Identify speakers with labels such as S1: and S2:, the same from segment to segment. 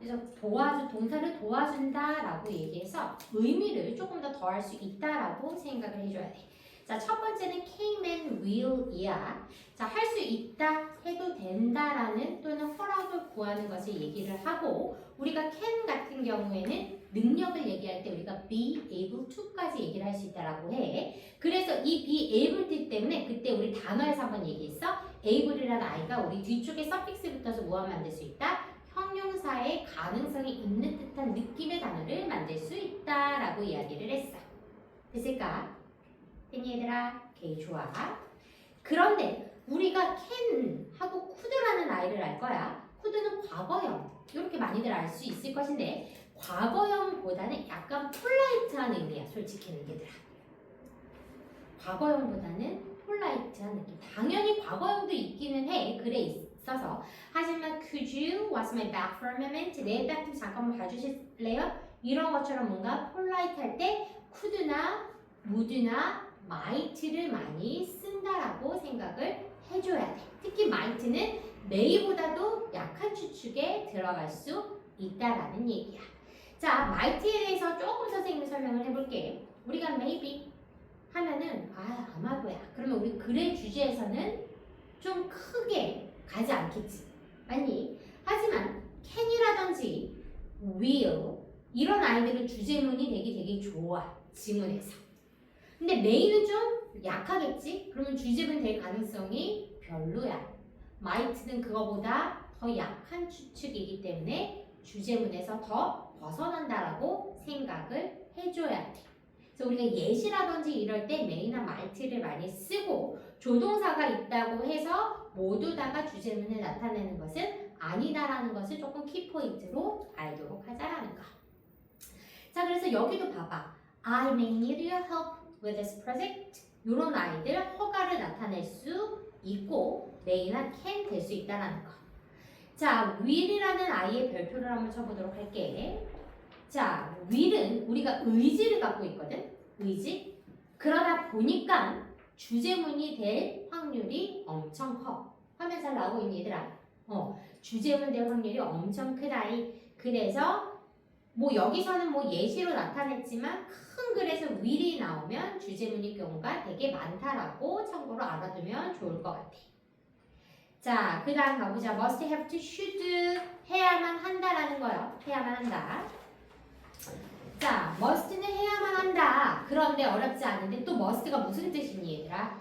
S1: 그래서 동사를 도와준다라고 얘기해서 의미를 조금 더 더할 수 있다라고 생각을 해줘야 돼. 자, 첫 번째는 came and will이야. 자, 할 수 있다, 해도 된다라는 또는 허락을 구하는 것을 얘기를 하고 우리가 can 같은 경우에는 능력을 얘기할 때 우리가 be able to까지 얘기를 할 수 있다라고 해. 그래서 이 be able to 때문에 그때 우리 단어에서 한번 얘기했어. able이라는 아이가 우리 뒤쪽에 suffix 붙어서 무엇 만들 수 있다? 형용사의 가능성이 있는 듯한 느낌의 단어를 만들 수 있다라고 이야기를 했어. 됐을까? 됐니 얘들아? 오케이, 좋아. 그런데 우리가 can 하고 could라는 아이를 알 거야. could는 과거형. 이렇게 많이들 알 수 있을 것인데 과거형보다는 약간 폴라이트한 의미야. 솔직히는 얘들아. 과거형보다는 폴라이트한 느낌. 당연히 과거형도 있기는 해. 그래 있어서. 하지만 could you watch my back for a moment? 내 back 좀 잠깐만 봐주실래요? 이런 것처럼 뭔가 폴라이트 할 때 could나 would나 might를 많이 쓴다라고 생각을 해줘야 돼. 특히 might는 may보다도 약한 추측에 들어갈 수 있다라는 얘기야. 자, might에 대해서 조금 선생님이 설명을 해볼게. 우리가 maybe 하면은 아마도야. 그러면 우리 글의 주제에서는 좀 크게 가지 않겠지. 맞니? 하지만 can이라든지 will 이런 아이들은 주제문이 되게 좋아. 지문에서. 근데 may는 좀 약하겠지? 그러면 주제문 될 가능성이 별로야. might는 그거보다 더 약한 추측이기 때문에 주제문에서 더 벗어난다라고 생각을 해줘야 돼. 그래서 우리가 예시라든지 이럴 때 may나 might를 많이 쓰고 조동사가 있다고 해서 모두 다가 주제문에 나타내는 것은 아니다라는 것을 조금 키포인트로 알도록 하자라는 거. 자, 그래서 여기도 봐봐. I may need your help with this project. 이런 아이들 허가를 나타낼 수 있고 may나 can 될 수 있다라는 거. 자, will이라는 아이의 별표를 한번 쳐보도록 할게. 자, will은 우리가 의지를 갖고 있거든. 의지. 그러다 보니까 주제문이 될 확률이 엄청 커. 화면 잘 나오고 있니 얘들아? 주제문 될 확률이 엄청 크다이. 그래서 뭐 여기서는 뭐 예시로 나타냈지만 큰 글에서 will이 나오면 주제문일 경우가 되게 많다라고 참고로 알아두면 좋을 것 같아. 자, 그 다음 가보자. must, have to, should 해야만 한다라는 거요. 해야만 한다. 자, must는 해야만 한다. 그런데 어렵지 않은데 또 must가 무슨 뜻이니 얘들아?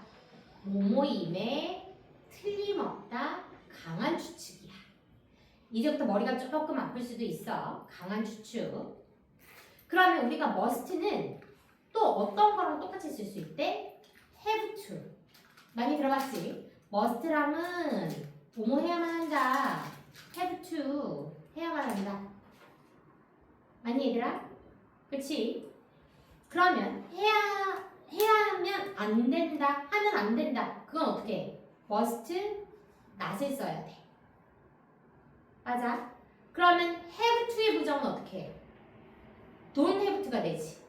S1: 뭐뭐임에 틀림없다. 강한 추측이야. 이제부터 머리가 조금 아플 수도 있어. 강한 추측. 그러면 우리가 must는 또 어떤 거랑 똑같이 쓸 수 있대? have to. 많이 들어봤지? must랑은 뭐뭐 해야만 한다. have to. 해야만 한다. 많이 얘들아? 그치? 그러면 해야면 안 된다. 하면 안 된다. 그건 어떻게 해? must, not을 써야 돼. 맞아? 그러면 have to의 부정은 어떻게 해? don't have to가 되지.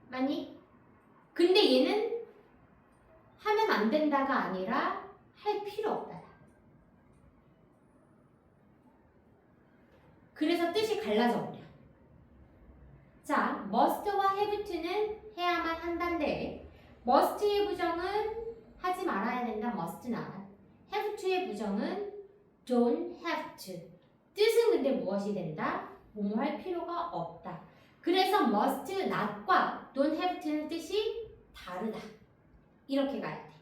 S1: 맞니? 근데 얘는 하면 안 된다가 아니라 할 필요 없다. 그래서 뜻이 갈라져 버려. 자, must와 have to는 해야만 한다인데 must의 부정은 하지 말아야 된다. must not. have to의 부정은 don't have to. 뜻은 근데 무엇이 된다? 뭐뭐 할 필요가 없다. 그래서 must not과 don't have to는 뜻이 다르다. 이렇게 가야 돼.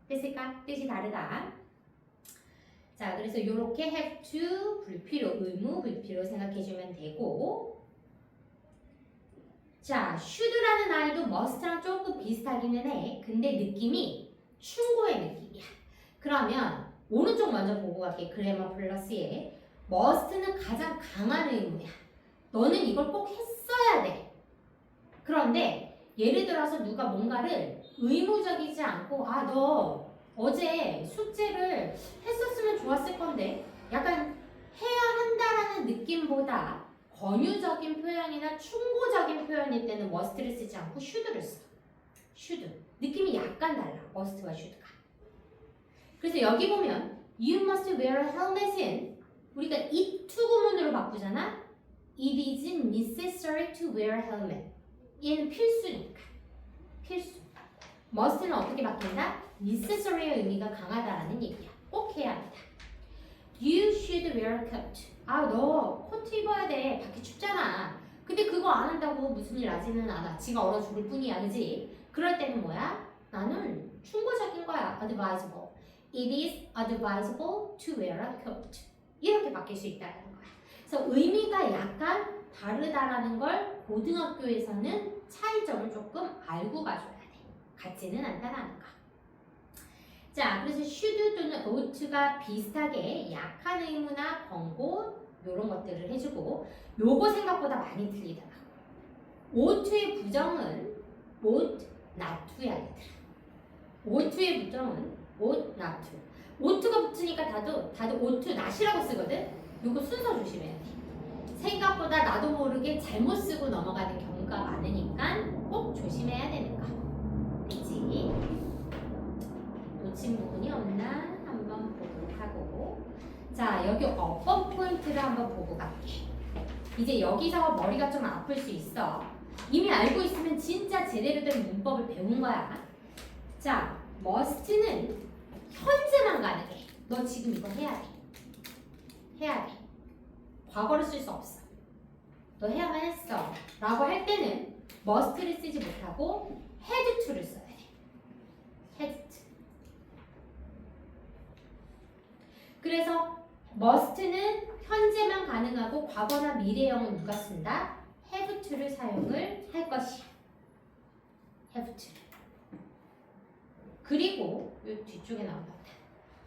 S1: 됐을까? 뜻이 다르다. 자, 그래서 이렇게 have to 불필요, 의무, 불필요 생각해주면 되고, 자, should라는 아이도 must랑 조금 비슷하기는 해. 근데 느낌이 충고의 느낌이야. 그러면 오른쪽 먼저 보고 갈게. 그래머 플러스에 must는 가장 강한 의무야. 너는 이걸 꼭 했어야 돼. 그런데 예를 들어서 누가 뭔가를 의무적이지 않고 너 어제 숙제를 했었으면 좋았을 건데 약간 해야 한다라는 느낌보다 권유적인 표현이나 충고적인 표현일 때는 must를 쓰지 않고 should를 써. should. 느낌이 약간 달라. must와 should가. 그래서 여기 보면 you must wear a helmet in 우리가 it to 구문으로 바꾸잖아. It is necessary to wear a helmet. 얘는 필수니까. 필수. must는 어떻게 바뀐다? necessary의 의미가 강하다라는 얘기야. 꼭 해야 한다. You should wear a coat. 아, 너 코트 입어야 돼. 밖에 춥잖아. 근데 그거 안 한다고 무슨 일 나지는 않아. 지가 얼어 죽을 뿐이야, 그지? 그럴 때는 뭐야? 나는 충고적인 거야. advisable. It is advisable to wear a coat. 이렇게 바뀔 수 있다는 거야. 그래서 의미가 약간 다르다라는 걸 고등학교에서는 차이점을 조금 알고 가줘야 돼. 같지는 않다라는 거. 자, 그래서 should 또는 ought가 비슷하게 약한 의무나 권고 이런 것들을 해주고 요거 생각보다 많이 틀리더라고. ouught의 부정은 ought not to야 얘들아. ouught의 부정은 ought not to. ouught가 붙으니까 다들 ought not이라고 쓰거든. 요거 순서 조심해야 돼. 생각보다 나도 모르게 잘못 쓰고 넘어가는 경우가 많으니까 꼭 조심해야 되는 거. 그치? 놓친 부분이 없나 한번 보도록 하고, 자, 여기 어법 포인트를 한번 보고 갈게. 이제 여기서 머리가 좀 아플 수 있어. 이미 알고 있으면 진짜 제대로 된 문법을 배운 거야. 자, must는 현재만 가능해. 너 지금 이거 해야 돼. 해야 돼. 과거를 쓸 수 없어. 너 해야만 했어 라고 할 때는 must를 쓰지 못하고 had to를 써야 돼. had to. 그래서 must는 현재만 가능하고 과거나 미래형은 누가 쓴다? have to를 사용을 할 것이야. have to. 그리고 이 뒤쪽에 나온다.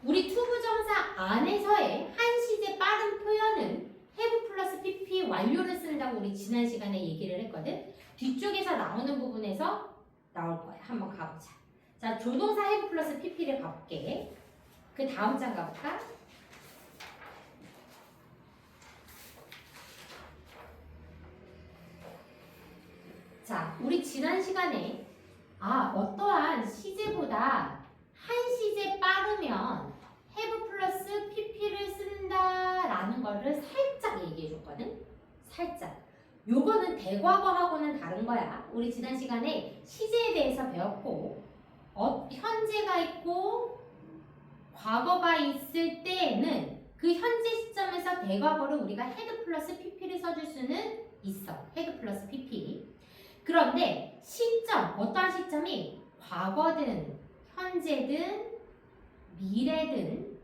S1: 우리 투부정사 안에서의 한시제 빠른 표현은 have 플러스 pp 완료를 쓴다고 우리 지난 시간에 얘기를 했거든. 뒤쪽에서 나오는 부분에서 나올 거야. 한번 가보자. 자, 조동사 have 플러스 pp를 가볼게. 그 다음 장 가볼까? 자, 우리 지난 시간에 어떠한 시제보다 한 시제 빠르면 have 플러스 pp를 쓴다라는 거를 살짝 얘기해 줬거든. 살짝. 요거는 대과거하고는 다른 거야. 우리 지난 시간에 시제에 대해서 배웠고 현재가 있고 과거가 있을 때에는 그 현재 시점에서 대과거를 우리가 had 플러스 pp를 써줄 수는 있어. had 플러스 pp. 그런데 시점, 어떠한 시점이 과거든 현재든 미래든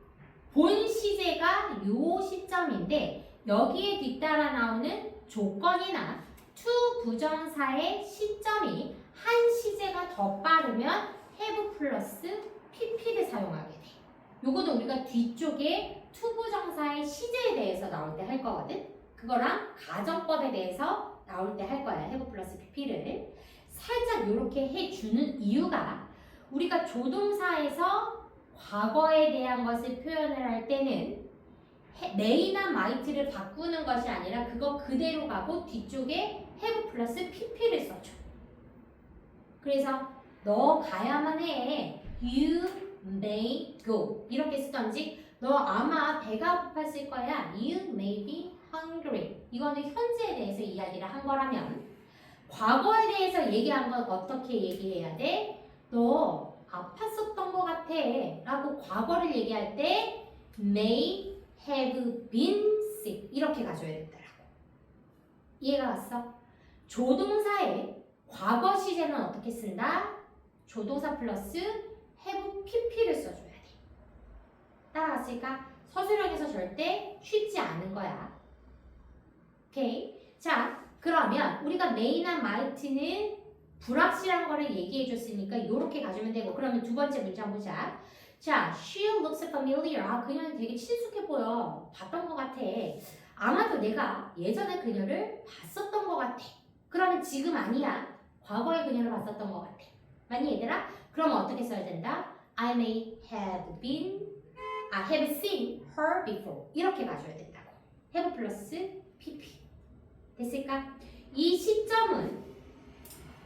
S1: 본 시제가 요 시점인데 여기에 뒤따라 나오는 조건이나 to 부정사의 시점이 한 시제가 더 빠르면 have 플러스 pp를 사용하게 돼. 요거는 우리가 뒤쪽에 to 부정사의 시제에 대해서 나올 때 할 거거든. 그거랑 가정법에 대해서 나올 때 할 거야. have 플러스 pp를 살짝 이렇게 해주는 이유가 우리가 조동사에서 과거에 대한 것을 표현을 할 때는 may나 might를 바꾸는 것이 아니라 그거 그대로 가고 뒤쪽에 have 플러스 pp를 써줘. 그래서 너 가야만 해. You may go 이렇게 쓰던지 너 아마 배가 고팠을 거야. You may be hungry. 이거는 현재에 대해서 이야기를 한 거라면 과거에 대해서 얘기한 건 어떻게 얘기해야 돼? 너 아팠었던 것 같아 라고 과거를 얘기할 때 may have been sick 이렇게 가져야 된다라고. 이해가 갔어? 조동사의 과거 시제는 어떻게 쓴다? 조동사 플러스 have pp를 써줘야 돼. 따라갔을까? 서술형에서 절대 쉽지 않은 거야. 오케이? 자, 그러면 우리가 may나 might는 불확실한 거를 얘기해 줬으니까 이렇게 가주면 되고 그러면 두 번째 문장 보자. 자, she looks familiar. 그녀는 되게 친숙해 보여. 봤던 것 같아. 아마도 내가 예전에 그녀를 봤었던 것 같아. 그러면 지금 아니야. 과거에 그녀를 봤었던 것 같아. 맞니 얘들아? 그럼 어떻게 써야 된다? I may have seen her before. 이렇게 가줘야 된다고. have 플러스 pp. 됐을까? 이 시점은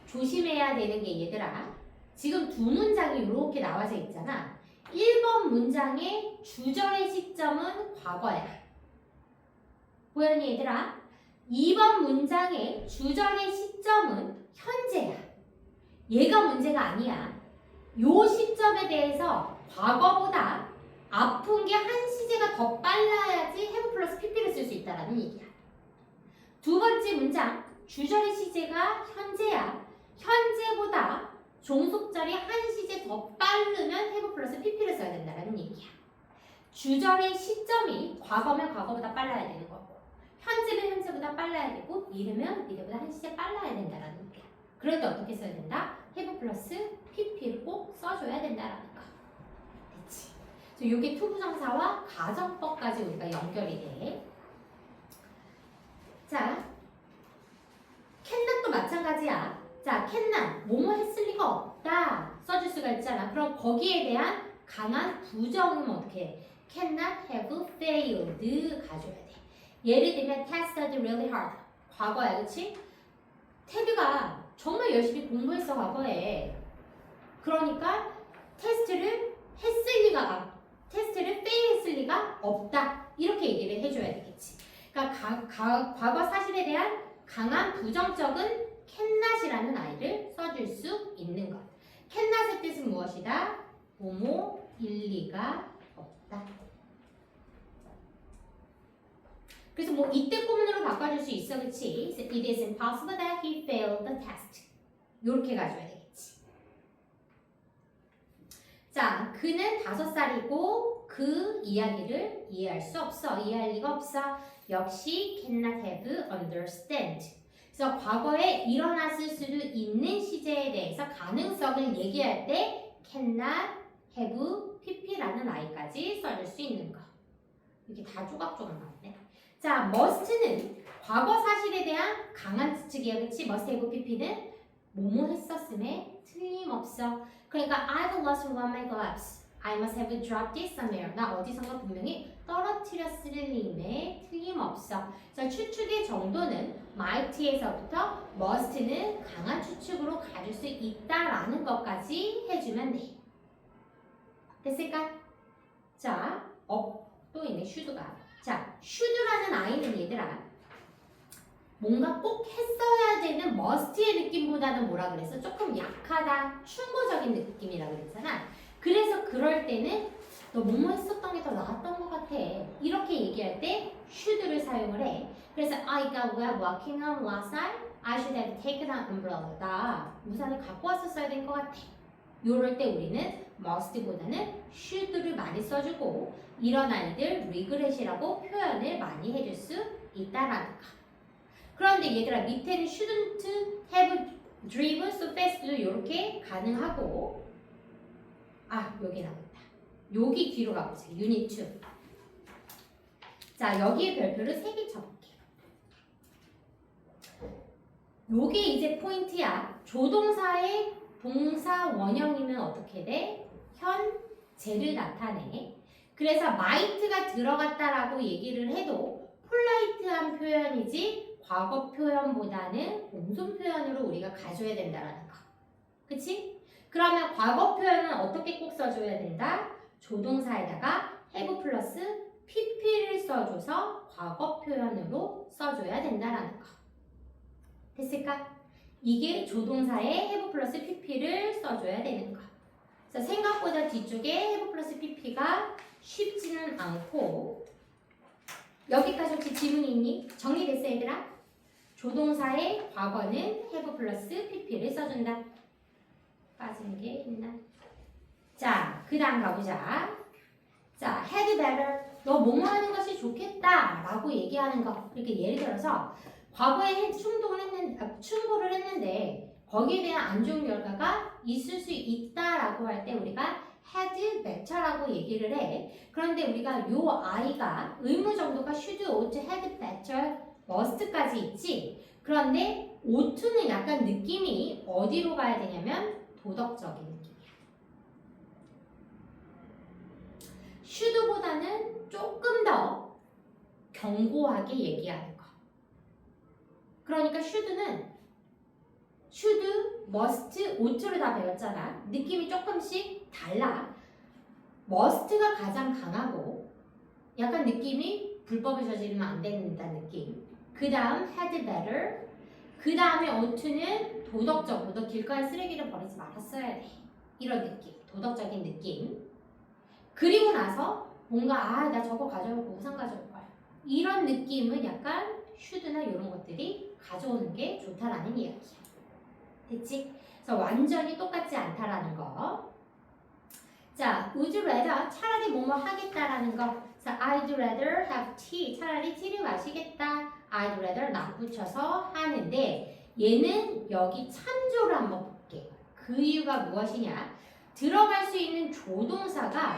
S1: 조심해야 되는 게 얘들아 지금 두 문장이 이렇게 나와져 있잖아. 1번 문장의 주절의 시점은 과거야. 보였니 얘들아? 2번 문장의 주절의 시점은 현재야. 얘가 문제가 아니야. 요 시점에 대해서 과거보다 아픈 게 한 시제가 더 빨라야지 have 플러스 pp를 쓸 수 있다라는 얘기야. 두 번째 문장 주절의 시제가 현재야. 현재보다 종속절이 한 시제 더 빠르면 have 플러스 pp를 써야 된다는 얘기야. 주절의 시점이 과거면 과거보다 빨라야 되는 거고 현재면 현재보다 빨라야 되고 미래면 미래보다 한 시제 빨라야 된다는 얘기야. 그럴 때 어떻게 써야 된다? have 플러스 pp를 꼭 써줘야 된다는 거. 그치? 그래서 이게 투부정사와 가정법까지 우리가 연결이 돼. 자, 캔낫도 마찬가지야. 자, 캔낫 뭐뭐 했을 리가 없다 써줄 수가 있잖아. 그럼 거기에 대한 강한 부정은 어떻게 해? cannot have failed 가져야 돼. 예를 들면 tested really hard. 과거야, 그치? 테드가 정말 열심히 공부했어, 과거에. 그러니까 테스트를 fail 했을 리가 없다. 이렇게 얘기를 해줘야 되겠지. 그러니까 과거 사실에 대한 강한 부정적은 cannot이라는 아이를 써줄 수 있는 것. cannot의 뜻은 무엇이다? 뭐뭐 일리가 없다. 그래서 뭐 이때 구문으로 바꿔줄 수 있어, 그치? So it is impossible that he failed the test. 요렇게 가져야 되겠지. 자, 그는 5살이고 그 이야기를 이해할 수 없어. 이해할 리가 없어. 역시 cannot have understand. 그래서 과거에 일어났을 수도 있는 시제에 대해서 가능성을 얘기할 때 cannot have pp라는 아이까지 써줄 수 있는 거. 이게 다 조각조각 나오네. 자, must는 과거 사실에 대한 강한 추측이야, 그치? must have pp는 뭐뭐 했었음에 틀림없어. 그러니까 I've lost one of my gloves. I must have dropped it somewhere. 나 어디선가 분명히 떨어뜨렸을 림에 틀림없어. 자, 추측의 정도는 might에서부터 must는 강한 추측으로 가질 수 있다라는 것까지 해주면 돼. 됐을까? 자, 또 있네, should가. 자, should라는 아이는 얘들아 뭔가 꼭 했어야 되는 must의 느낌보다는 뭐라 그랬어? 조금 약하다, 충고적인 느낌이라 그랬잖아. 그래서 그럴 때는 너 뭐뭐 했었던 게 더 나았던 것 같아. 이렇게 얘기할 때 should를 사용을 해. 그래서 I got wet walking home last night. I should have taken an umbrella. 나 우산을 갖고 왔었어야 될 것 같아. 요럴 때 우리는 must보다는 should를 많이 써주고 이런 아이들 regret이라고 표현을 많이 해줄 수 있다라는 거. 그런데 얘들아 밑에는 shouldn't have driven so fast도 이렇게 가능하고 여기 나온다. 여기 뒤로 가보자. 유닛 2. 자, 여기에 별표를 3개 쳐볼게. 요게 이제 포인트야. 조동사의 동사 원형이면 어떻게 돼? 현재를 나타내. 그래서 might가 들어갔다라고 얘기를 해도 폴라이트한 표현이지 과거 표현보다는 공손 표현으로 우리가 가져야 된다라는 거. 그치? 그러면 과거 표현은 어떻게 꼭 써줘야 된다? 조동사에다가 have 플러스 pp를 써줘서 과거 표현으로 써줘야 된다라는 거. 됐을까? 이게 조동사에 have 플러스 pp를 써줘야 되는 거. 그래서 생각보다 뒤쪽에 have 플러스 pp가 쉽지는 않고 여기까지 혹시 질문이 있니? 정리됐어 얘들아? 조동사의 과거는 have 플러스 pp를 써준다. 빠진 게 있나? 자, 그 다음 가보자. 자, had better. 너 뭐뭐 하는 것이 좋겠다 라고 얘기하는 거. 이렇게 예를 들어서 과거에 충고를 했는데 거기에 대한 안 좋은 결과가 있을 수 있다라고 할 때 우리가 had better라고 얘기를 해. 그런데 우리가 요 아이가 의무 정도가 should, ought, had better, must까지 있지. 그런데 ought는 약간 느낌이 어디로 가야 되냐면 도덕적인 느낌이야. should보다는 조금 더 경고하게 얘기하는 거. 그러니까 should는 should, must, ought를 다 배웠잖아. 느낌이 조금씩 달라. must가 가장 강하고 약간 느낌이 불법을 저지르면 안 된다는 느낌. 그 다음 had better. 그 다음에 ought to는 도덕적으로 너 길가에 쓰레기를 버리지 말았어야 돼. 이런 느낌. 도덕적인 느낌. 그리고 나서 뭔가 나 저거 가져오고 우산 가져올 거야. 이런 느낌은 약간 should나 이런 것들이 가져오는 게 좋다라는 이야기야. 됐지? 그래서 완전히 똑같지 않다라는 거. 자, would rather 차라리 뭐뭐 하겠다라는 거. 그래서 I'd rather have tea. 차라리 티를 마시겠다. I'd rather not 붙여서 하는데 얘는 여기 참조를 한번 볼게. 그 이유가 무엇이냐? 들어갈 수 있는 조동사가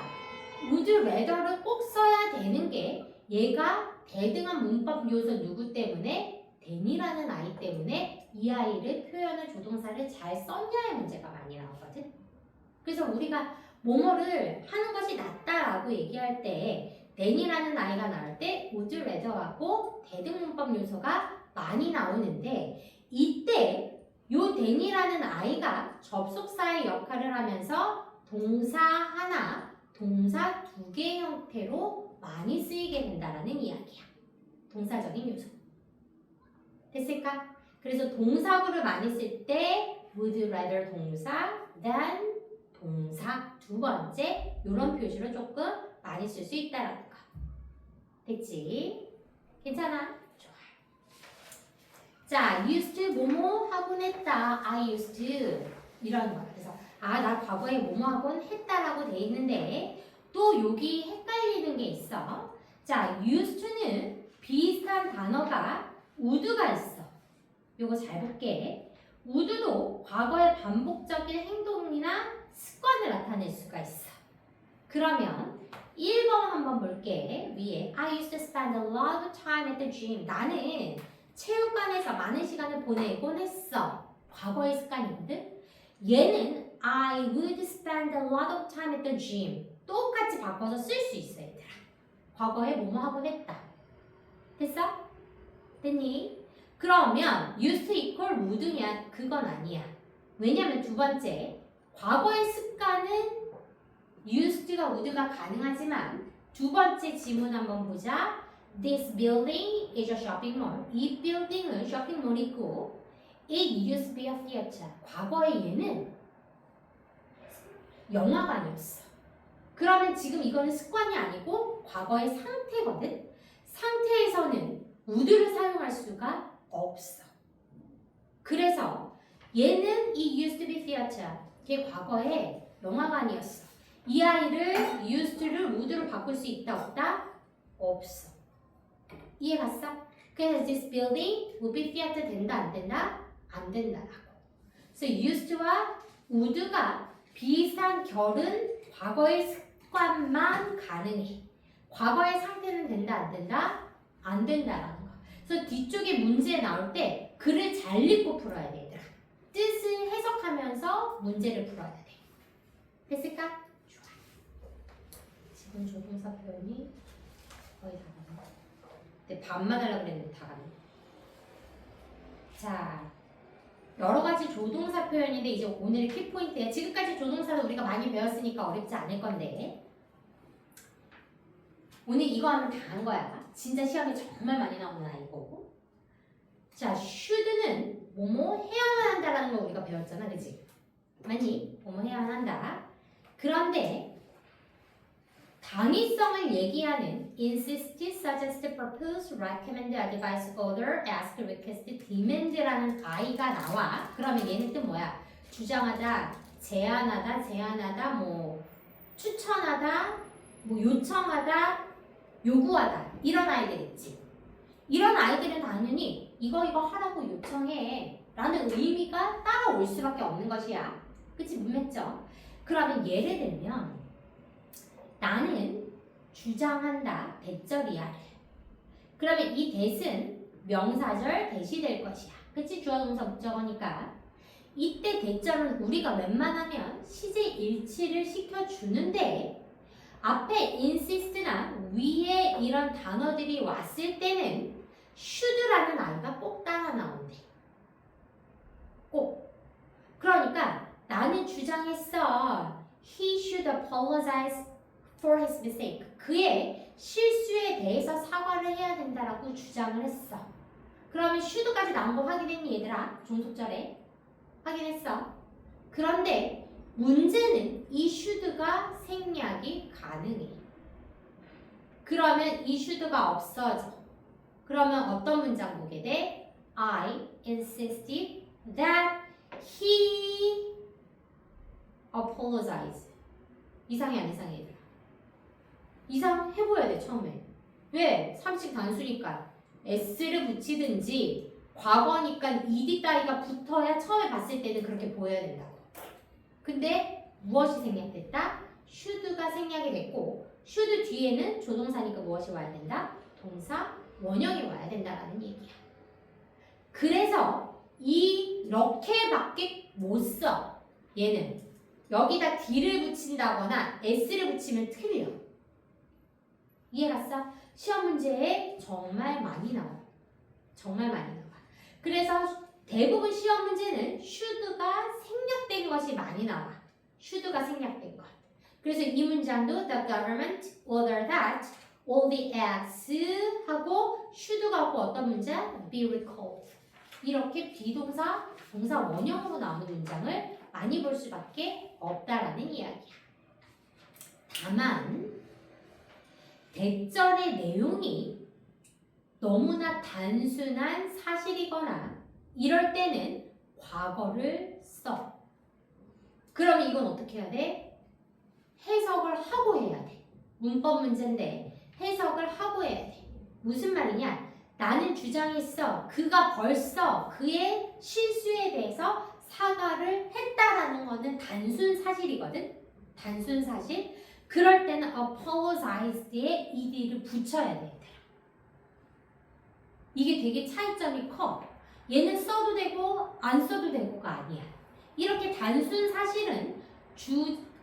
S1: would rather를 꼭 써야 되는 게 얘가 대등한 문법 요소 누구 때문에? than이라는 아이 때문에 이 아이를 표현한 조동사를 잘 썼냐의 문제가 많이 나오거든. 그래서 우리가 뭐뭐를 하는 것이 낫다라고 얘기할 때 than이라는 아이가 나올 때 would rather하고 대등 문법 요소가 많이 나오는데 이때 요 than이라는 아이가 접속사의 역할을 하면서 동사 하나, 동사 두 개의 형태로 많이 쓰이게 된다라는 이야기야. 동사적인 요소. 됐을까? 그래서 동사구를 많이 쓸 때 would rather 동사, than 동사 두 번째 이런 표시로 조금 많이 쓸 수 있다라는 거. 됐지? 괜찮아? 좋아. 자, used to 뭐뭐 하곤 했다. I used to 이런 거. 그래서 나 과거에 뭐뭐 하곤 했다라고 돼 있는데 또 여기 헷갈리는 게 있어. 자, used to는 비슷한 단어가 would가 있어. 요거 잘 볼게. would도 과거의 반복적인 행동이나 습관을 나타낼 수가 있어. 그러면 1번 한번 볼게. 위에 I used to spend a lot of time at the gym. 나는 체육관에서 많은 시간을 보내곤 했어. 과거의 습관이거든. 얘는 I would spend a lot of time at the gym. 똑같이 바꿔서 쓸 수 있어, 얘들아. 과거에 뭐뭐 하곤 했다. 됐어? 됐니? 그러면 used to equal would냐? 그건 아니야. 왜냐면 두 번째, 과거의 습관은 used가 would가 가능하지만 두 번째 지문 한번 보자. This building is a shopping mall. 이 빌딩은 쇼핑몰이고 It used to be a theater. 과거에 얘는 영화관이었어. 그러면 지금 이거는 습관이 아니고 과거의 상태거든. 상태에서는 would를 사용할 수가 없어. 그래서 얘는 이 used to be theater. 걔 과거에 영화관이었어. 이 아이를 used to를 would로 바꿀 수 있다 없다? 없어. 이해 갔어? 그래서 this building would be theater 된다 안 된다? 안 된다라고. 그래서 used to와 would가 비슷한 결은 과거의 습관만 가능해. 과거의 상태는 된다 안 된다? 안 된다라는 거. 그래서 뒤쪽에 문제 나올 때 글을 잘 읽고 풀어야 돼, 얘들아. 뜻을 해석하면서 문제를 풀어야 돼. 됐을까? 좋아. 지금 조동사 표현이 거의 다 갔네. 근데 반만 하려고 그랬는데 다 갔네. 자, 여러 가지 조동사 표현인데 이제 오늘의 키포인트야. 지금까지 조동사를 우리가 많이 배웠으니까 어렵지 않을 건데 오늘 이거 하면 다 한 거야. 진짜 시험에 정말 많이 나오는 아이고. 자, should는 뭐뭐 해야만 한다라는 거 우리가 배웠잖아, 그치? 맞니? 뭐뭐 해야만 한다. 그런데 당위성을 얘기하는 insist, suggest, propose, recommend, advise, order, ask, request, demand라는 I가 나와. 그러면 얘는 뜻 뭐야? 주장하다, 제안하다, 뭐 추천하다, 뭐 요청하다, 요구하다 이런 아이들 있지. 이런 아이들은 당연히 이거 하라고 요청해 라는 의미가 따라올 수밖에 없는 것이야. 그치? 문맥적. 그러면 예를 들면 나는 주장한다. 대절이야. 그러면 이 대은 명사절 대시 될 것이야. 그치? 주어 동사 목적어니까. 이때 대절은 우리가 웬만하면 시제 일치를 시켜주는데 앞에 insist나 위에 이런 단어들이 왔을 때는 should라는 아이가 꼭 따라 나온대. 꼭. 그러니까 나는 주장했어. He should apologize for his mistake. 그의 실수에 대해서 사과를 해야 된다라고 주장을 했어. 그러면 should까지 나온 거 확인했니 얘들아? 종속절에 확인했어. 그런데 문제는 이 should가 생략이 가능해. 그러면 이 should가 없어져. 그러면 어떤 문장 보게 돼? I insisted that he apologize. 이상해 안 이상해 얘들아? 이상해 보여야 돼 처음에. 왜? 상식 단수니까 s를 붙이든지 과거니까 ed 따위가 붙어야 처음에 봤을 때는 그렇게 보여야 된다고. 근데 무엇이 생략됐다? should가 생략이 됐고 should 뒤에는 조동사니까 무엇이 와야 된다? 동사 원형이 와야 된다라는 얘기야. 그래서 이렇게밖에 못 써. 얘는 여기다 d를 붙인다거나 s를 붙이면 틀려. 이해갔어? 시험 문제에 정말 많이 나와. 정말 많이 나와. 그래서 대부분 시험 문제는 should가 생략된 것이 많이 나와. should가 생략된 것. 그래서 이 문장도 the government ordered that all the acts 하고 should가 없고 어떤 문장? be recalled. 이렇게 비동사, 동사 원형으로 나오는 문장을 많이 볼 수밖에 없다라는 이야기야. 다만 대절의 내용이 너무나 단순한 사실이거나 이럴 때는 과거를 써. 그러면 이건 어떻게 해야 돼? 해석을 하고 해야 돼. 문법 문제인데 해석을 하고 해야 돼. 무슨 말이냐? 나는 주장했어. 그가 벌써 그의 실수에 대해서 사과를 했다라는 거는 단순 사실이거든. 단순 사실. 그럴 때는 apologized에 ed를 붙여야 돼. 이게 되게 차이점이 커. 얘는 써도 되고 안 써도 되고가 아니야. 이렇게 단순 사실은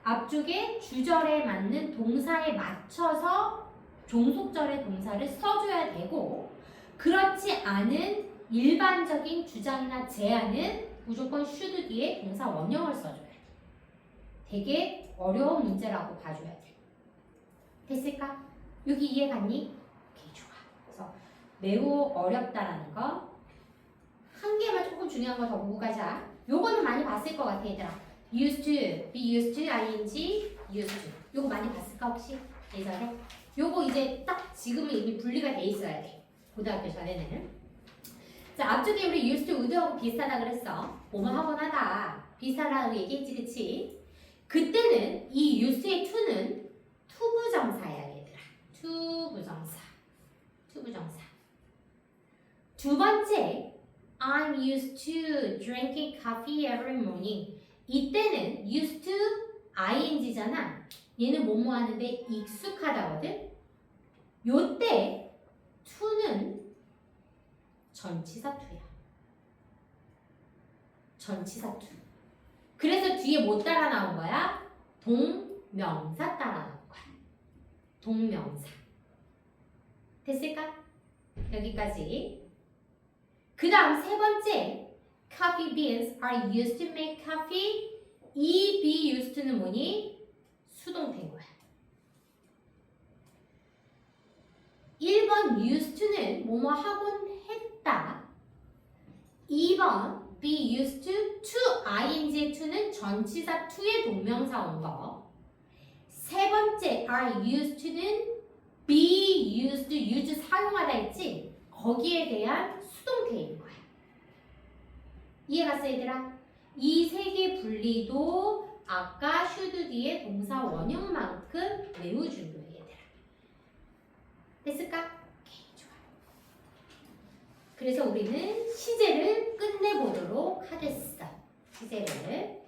S1: 앞쪽에 주절에 맞는 동사에 맞춰서 종속절의 동사를 써줘야 되고 그렇지 않은 일반적인 주장이나 제안은 무조건 should 뒤에 동사 원형을 써줘야 돼. 되게 어려운 문제라고 봐줘야 돼. 됐을까? 여기 이해 갔니? 오케이, 좋아. 그래서 매우 어렵다라는 거. 한 개만 조금 중요한 거 더 보고 가자. 요거는 많이 봤을 것 같아, 얘들아. used to, be used to, ing, used to. 요거 많이 봤을까, 혹시? 예전에? 요거 이제 딱 지금은 이미 분리가 돼 있어야 돼. 고등학교 전에는. 자, 앞쪽에 우리 used to, would하고 비슷하다 그랬어. 뭐뭐 하곤 하다. 비슷하다고 얘기했지, 그치? 그때는 이 used의 to는 투부정사야, 얘들아. 투부정사. 투부정사. 두 번째, I'm used to drinking coffee every morning. 이때는 used to ing잖아. 얘는 뭐뭐 하는데 익숙하다거든. 요때 to는 전치사 to야. 전치사 to. 그래서 뒤에 뭐 따라 나온 거야? 동명사 따라 나온 거야. 동명사. 됐을까? 여기까지. 그 다음 세 번째, coffee beans are used to make coffee. 이 be used to는 뭐니? 수동태인 거야. 1번 used to는 뭐뭐 하곤 했다. 2번 be used to ing의 to는 전치사 to의 동명사 온 거. 세 번째 are used to는 be used, use 사용하다 했지? 거기에 대한 수동태인 거야. 이해갔어, 얘들아? 이 세 개 분리도 아까 should 뒤에 동사 원형만큼 매우 중요해, 얘들아. 됐을까? 오케이, 좋아. 그래서 우리는 시제를 끝내보도록 하겠어. 시제를.